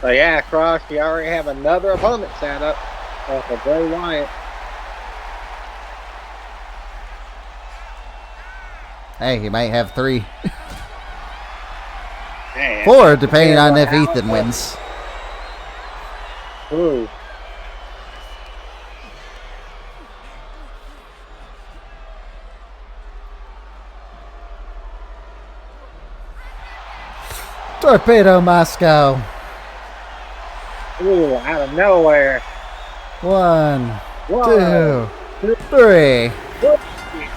So yeah, Kross, you already have another opponent set up for Bray Wyatt. Hey, he might have 3. Hey, 4, depending on if Ethan wins. Ooh. Torpedo Moscow. Ooh, out of nowhere. 1, Whoa. 2, 3.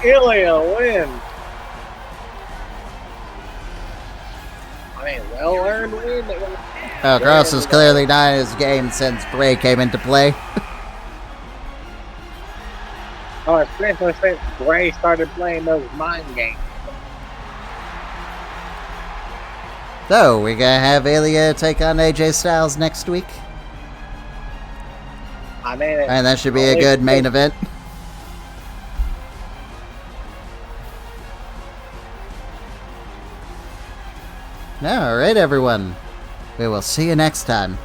Ilya wins. I mean, well-earned win. Oh, Kross is clearly not in his game since Bray came into play. Oh, especially since Bray started playing those mind games. So, we're gonna have Bayley take on AJ Styles next week. I mean, And that should be a good main event. Alright, everyone. We will see you next time.